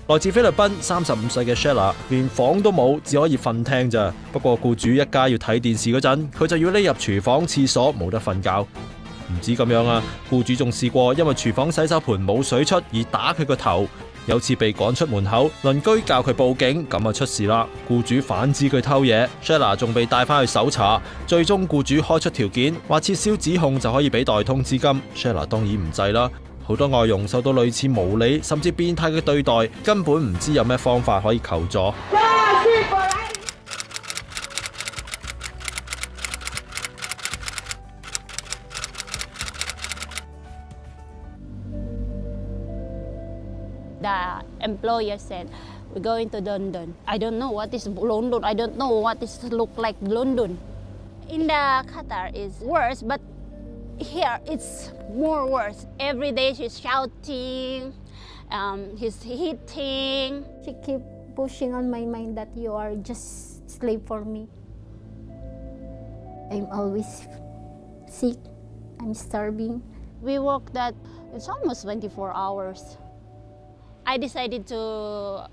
來自菲律賓35歲嘅 Shella 連房都冇，只可以瞓廳咋。不過僱主一家要睇電視嗰陣，佢就要匿入廚房、廁所，冇得瞓覺。唔止咁樣啊，僱主仲試過因為廚房洗手盆冇水出而打佢個頭。有次被趕出門口，鄰居教佢報警，咁啊出事啦。僱主反指佢偷嘢 ，Shella 仲被帶返去搜查。最終僱主開出條件，話撤銷指控就可以俾代通資金。Shella 當然唔制啦。好多外傭受到類似無理甚至變態嘅對待，根本唔知有咩方法可以求助。The employer said, "We're going to London." I don't know what is London. I don't know what is look like London. In the Qatar is worse, but here it's more worse. Every day she's shouting, he's hitting. She keep pushing on my mind that you are just slave for me. I'm always sick. I'm starving. We work that it's almost 24 hours. I decided to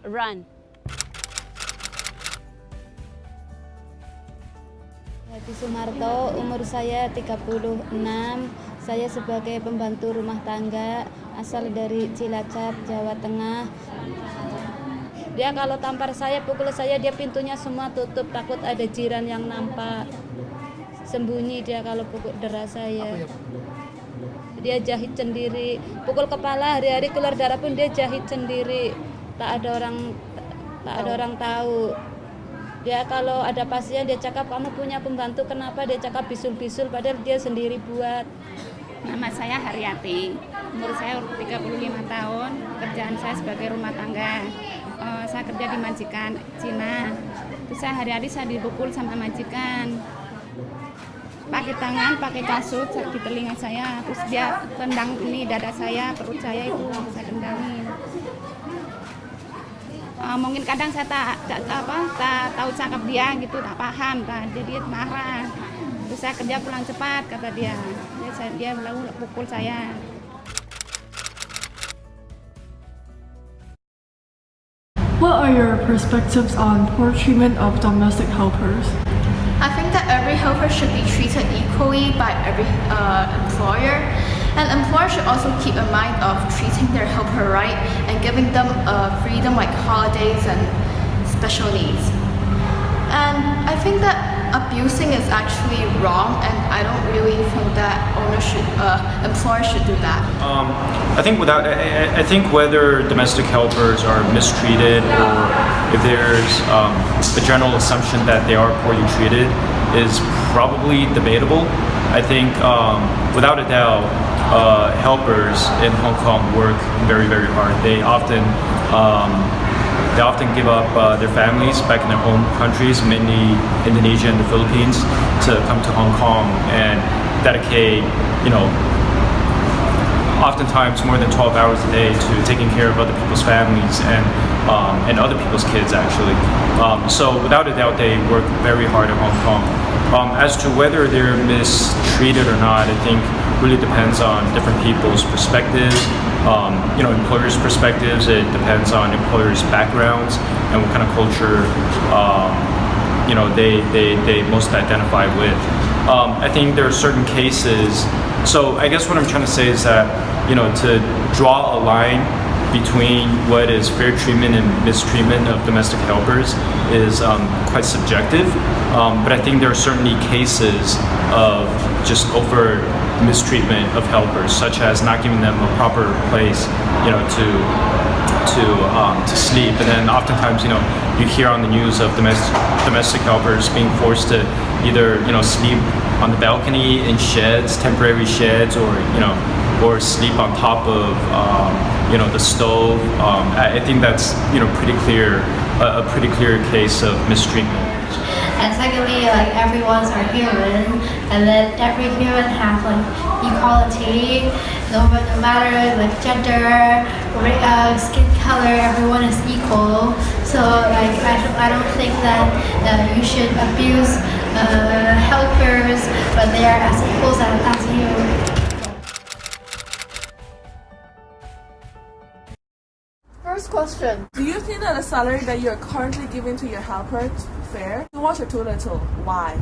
run. Hadi Sumarto, umur saya 36. Saya sebagai pembantu rumah tangga, asal dari Cilacap, Jawa Tengah. Dia kalau tampar saya, pukul saya, dia pintunya semua tutup, takut ada jiran yang nampak. Sembunyi dia kalau pukul dera saya. Dia jahit sendiri, pukul kepala, hari-hari keluar darah pun dia jahit sendiri. Tak ada orang tahu. Dia kalau ada pasien dia cakap, kamu punya pembantu, kenapa? Dia cakap bisul-bisul, padahal dia sendiri buat. Nama saya Haryati, umur saya 35 tahun, kerjaan saya sebagai rumah tangga. Saya kerja di majikan Cina. Terus saya hari-hari saya dipukul sama majikan. Pakai tangan, pakai kasut di telinga saya, terus dia tendang ini dada saya, perut saya itu saya tendangin. Mungkin kadang saya tak tahu cakap dia gitu, tak paham, jadi marah. Terus saya kerja pulang cepat kata dia, dia lalu pukul saya. What are your perspectives on poor treatment of domestic helpers? I think that every helper should be treated equally by every employer, and employers should also keep in mind of treating their helper right and giving them freedom like holidays and special needs. And I think that abusing is actually wrong, and I don't really think that employers should do that. I think whether domestic helpers are mistreated or if there's a general assumption that they are poorly treated is probably debatable. I think without a doubt, helpers in Hong Kong work very, very hard. They often give up their families back in their home countries, mainly Indonesia and the Philippines, to come to Hong Kong and dedicate, oftentimes more than 12 hours a day to taking care of other people's families and other people's kids actually. So without a doubt they work very hard in Hong Kong. As to whether they're mistreated or not, I think really depends on different people's perspectives. Employers' perspectives, it depends on employers' backgrounds and what kind of culture they most identify with. I think there are certain cases. So I guess what I'm trying to say is that to draw a line between what is fair treatment and mistreatment of domestic helpers is quite subjective. But I think there are certainly cases of just overt mistreatment of helpers, such as not giving them a proper place, to sleep. And then oftentimes, you hear on the news of domestic helpers being forced to either, sleep on the balcony in sheds, temporary sheds, or sleep on top of, the stove. I think that's, pretty clear, a pretty clear case of mistreatment. And secondly, everyone's are human, and then every human has equality, no matter gender, skin color, everyone is equal. So I don't think that you should abuse helpers, but they are as equal as you. question. Do you think that the salary that you're currently giving to your helper is fair? Too much or too little? Why?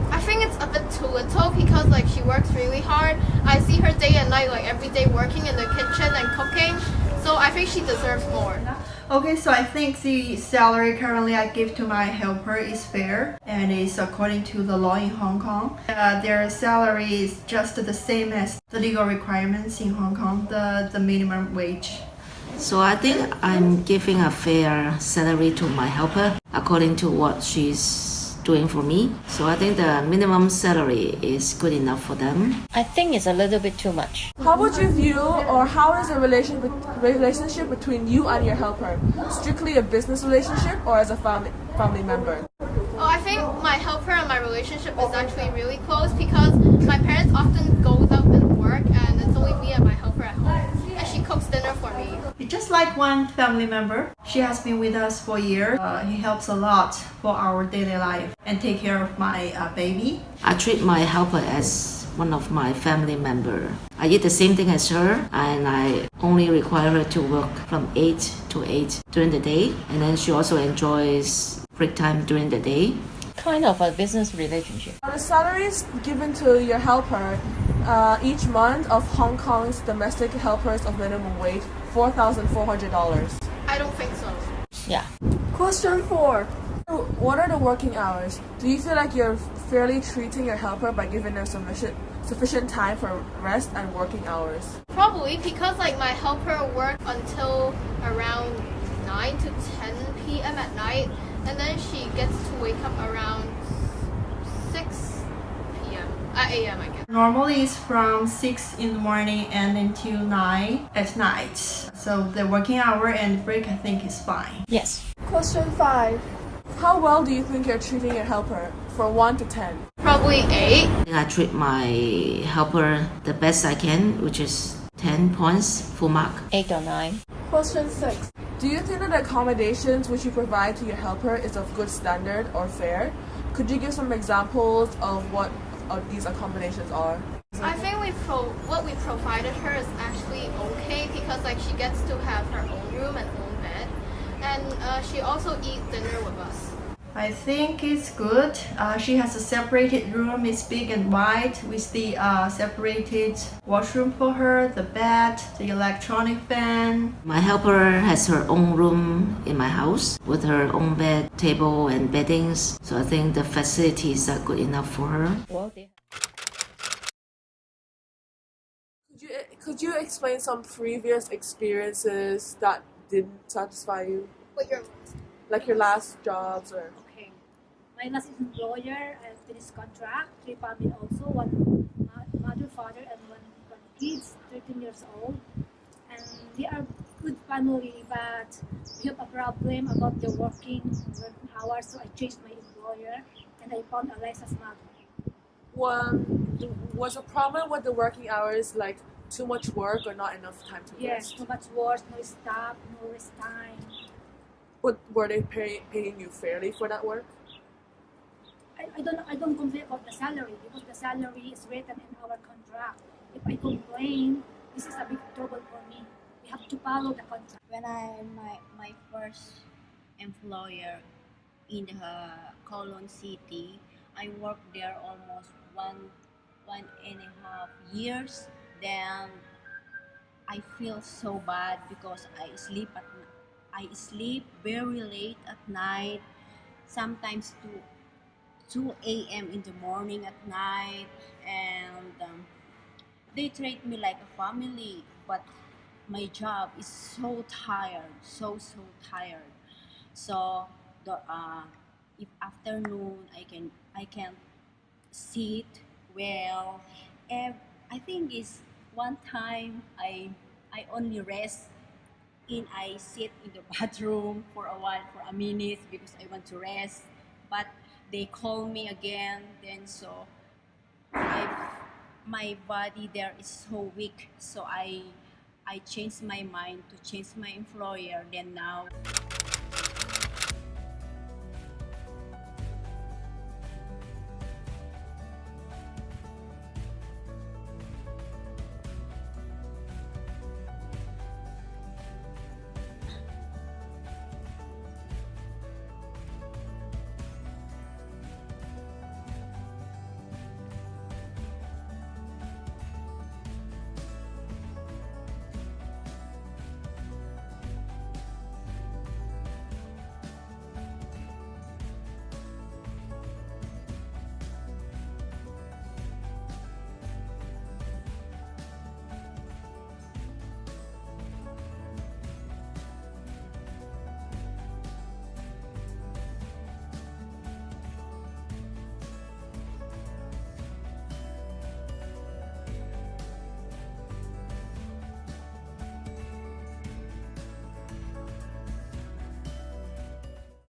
I think it's a bit too little because like she works really hard. I see her day and night, like every day working in the kitchen and cooking. So I think she deserves more. Okay, so I think the salary currently I give to my helper is fair and is according to the law in Hong Kong. Their salary is just the same as the legal requirements in Hong Kong, the minimum wage. So I think I'm giving a fair salary to my helper according to what she's doing for me. So I think the minimum salary is good enough for them. I think it's a little bit too much. How would you view or how is the relationship between you and your helper? Strictly a business relationship or as a family member? Oh, I think my helper and my relationship is actually really close because my parents often goes out and work and it's only me and my helper at home. And she cooks dinner for me. It's just like one family member. She has been with us for years. He helps a lot for our daily life and take care of my baby. I treat my helper as one of my family member. I eat the same thing as her and I only require her to work from 8 to 8 during the day, and then she also enjoys break time during the day. Kind of a business relationship. The salaries given to your helper each month of Hong Kong's domestic helpers of minimum wage, $4,400. I don't think so. Yeah. Question 4. What are the working hours? Do you feel like you're fairly treating your helper by giving them sufficient time for rest and working hours? Probably because like my helper works until around 9 to 10 p.m. at night, and then she gets to wake up around 6 p.m. a.m. I guess. Normally it's from 6 in the morning and until 9 at night. So the working hour and break I think is fine. Yes. Question 5. How well do you think you're treating your helper from 1 to 10? Probably 8. I treat my helper the best I can, which is 10 points, full mark. 8 or 9. Question 6. Do you think that the accommodations which you provide to your helper is of good standard or fair? Could you give some examples of what these accommodations are? I think what we provided her is actually okay because like she gets to have her own room and own bed, and she also eats dinner with us. I think it's good. She has a separated room. It's big and wide with the separated washroom for her, the bed, the electronic fan. My helper has her own room in my house with her own bed, table and beddings. So I think the facilities are good enough for her. Well, Could you explain some previous experiences that didn't satisfy you? Like your last jobs or... Okay. My last employer, I finished contract, 3 family also, one mother, father, and one kids, 13 years old. And they are good family, but we have a problem about the working hours, so I changed my employer and I found a licensed mother. Was a problem with the working hours like too much work or not enough time to rest? Yes, too much work, no staff, no rest time. But were they paying you fairly for that work? I don't complain about the salary because the salary is written in our contract. If I complain, this is a big trouble for me. We have to follow the contract. When my first employer in the Kowloon City, I worked there almost one and a half years. Then I feel so bad because I sleep very late at night, sometimes to 2 a.m. in the morning at night, and they treat me like a family, but my job is so tired, so tired. So if afternoon I can sit well. I think it's one time I only rest I sit in the bathroom for a while, for a minute, because I want to rest. But they call me again, then so my body there is so weak. So I changed my mind to change my employer. Then now